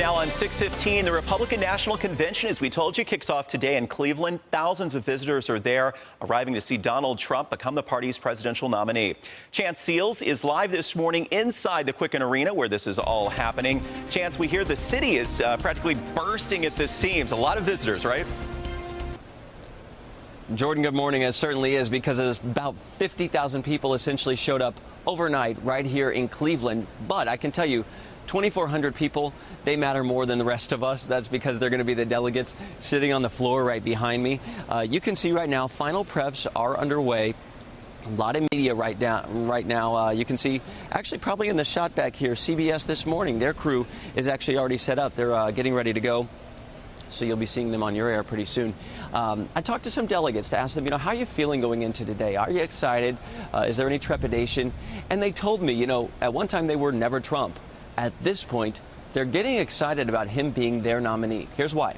Now on 6:15, the Republican National Convention, as we told you, kicks off today in Cleveland. Thousands of visitors are there, arriving to see Donald Trump become the party's presidential nominee. Chance Seals is live this morning inside the Quicken Arena where this is all happening. Chance, we hear the city is practically bursting at the seams. A lot of visitors, right? Jordan, good morning. It certainly is, because about 50,000 people essentially showed up overnight right here in Cleveland. But I can tell you, 2,400 people, they matter more than the rest of us. That's because they're going to be the delegates sitting on the floor right behind me. You can see right now, final preps are underway. A lot of media right now. You can see, actually, probably in the shot back here, CBS this morning, their crew is actually already set up. They're getting ready to go. So you'll be seeing them on your air pretty soon. I talked to some delegates to ask them, how are you feeling going into today? Are you excited? Is there any trepidation? And they told me, at one time they were never Trump. At this point, they're getting excited about him being their nominee. Here's why.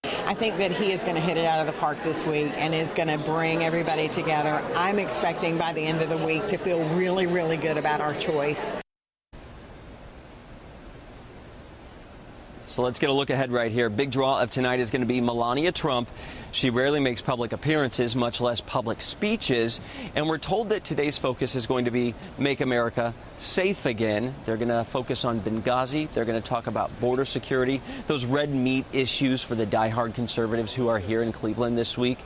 I think that he is going to hit it out of the park this week and is going to bring everybody together. I'm expecting by the end of the week to feel really, really good about our choice. So let's get a look ahead right here. Big draw of tonight is going to be Melania Trump. She rarely makes public appearances, much less public speeches. And we're told that today's focus is going to be Make America Safe Again. They're going to focus on Benghazi. They're going to talk about border security, those red meat issues for the diehard conservatives who are here in Cleveland this week.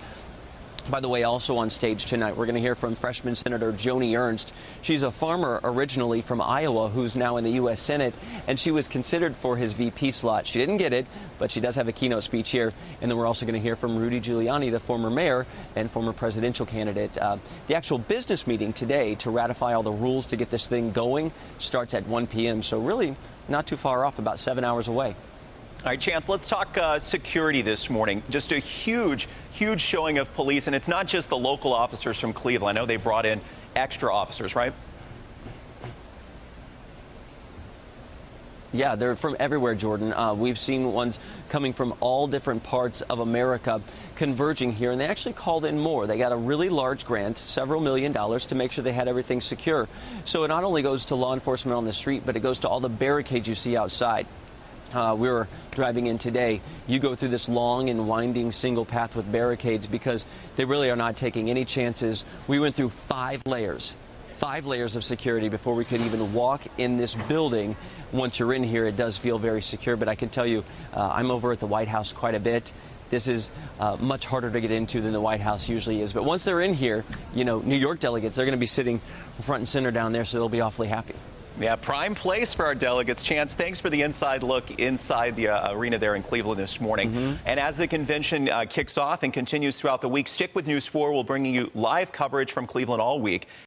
By the way, also on stage tonight, we're going to hear from freshman Senator Joni Ernst. She's a farmer originally from Iowa who's now in the U.S. Senate, and she was considered for his VP slot. She didn't get it, but she does have a keynote speech here. And then we're also going to hear from Rudy Giuliani, the former mayor and former presidential candidate. The actual business meeting today to ratify all the rules to get this thing going starts at 1 p.m., so really not too far off, about 7 hours away. All right, Chance, let's talk security this morning. Just a huge showing of police, and it's not just the local officers from Cleveland. I know they brought in extra officers, right? Yeah, they're from everywhere, Jordan. We've seen ones coming from all different parts of America converging here, and they actually called in more. They got a really large grant, several $1 million, to make sure they had everything secure. So it not only goes to law enforcement on the street, but it goes to all the barricades you see outside. We were driving in today. You go through this long and winding single path with barricades because they really are not taking any chances. We went through 5 layers of security before we could even walk in this building. Once you're in here, it does feel very secure, but I can tell you, I'm over at the White House quite a bit. This is much harder to get into than the White House usually is. But once they're in here, New York delegates, they're going to be sitting front and center down there, so they'll be awfully happy. Yeah, prime place for our delegates. Chance, thanks for the inside look inside the arena there in Cleveland this morning. And as the convention kicks off and continues throughout the week, stick with News 4. We'll bring you live coverage from Cleveland all week.